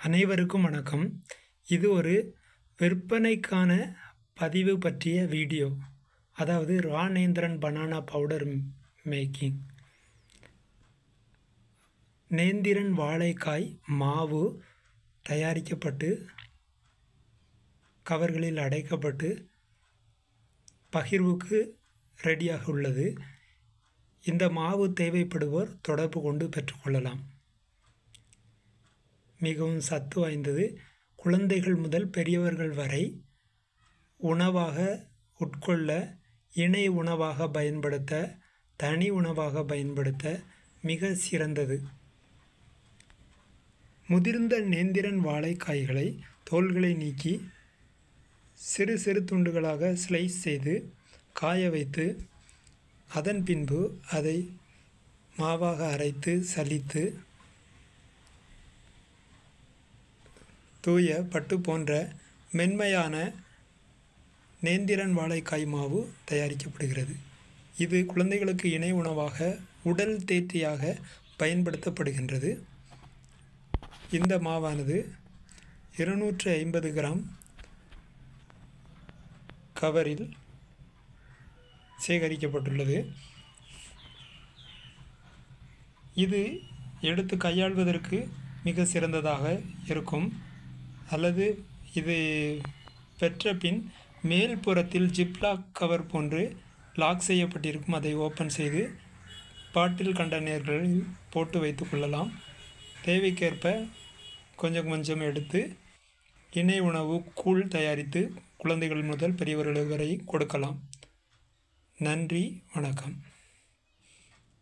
அனைவருக்கும் வணக்கம். இது ஒரு விற்பனைக்கான பதிவு பற்றிய வீடியோ. அதாவது raw Nendran banana powder making. நேந்திரன் வாழைக்காய் மாவு தயாரிக்கப்பட்டு கவர்களில் அடைக்கப்பட்டு பகிர்வுக்கு ரெடியாக உள்ளது. இந்த மாவு தேவைப்படுவோர் தொடர்பு கொண்டு பெற்றுக்கொள்ளலாம். மிகவும் சத்து வாய்ந்தது. குழந்தைகள் முதல் பெரியவர்கள் வரை உணவாக உட்கொள்ள, இணை உணவாக பயன்படுத்த, தனி உணவாக பயன்படுத்த மிக சிறந்தது. முதிர்ந்த நேந்திரன் வாழைக்காய்களை தோல்களை நீக்கி சிறு சிறு துண்டுகளாக ஸ்லைஸ் செய்து காய வைத்து, அதன் பின்பு அதை மாவாக அரைத்து சலித்து தூய பட்டு போன்ற மென்மையான நேந்திரன் வாழைக்காய் மாவு தயாரிக்கப்படுகிறது. இது குழந்தைகளுக்கு இணை உணவாக, உடல் தேற்றியாக பயன்படுத்தப்படுகின்றது. இந்த மாவானது 250 கிராம் கவரில் சேகரிக்கப்பட்டுள்ளது. இது எடுத்து கையாள்வதற்கு மிக சிறந்ததாக இருக்கும். அல்லது இது பெற்ற பின் மேல் புறத்தில் ஜிப்லாக் கவர் போன்று லாக் செய்யப்பட்டிருக்கும். அதை ஓப்பன் செய்து பாட்டில் கண்டெய்னர்களில் போட்டு வைத்து கொள்ளலாம். தேவைக்கேற்ப கொஞ்சம் கொஞ்சம் எடுத்து இணை உணவு கூழ் தயாரித்து குழந்தைகள் முதல் பெரியவர்கள் வரை கொடுக்கலாம். நன்றி, வணக்கம்.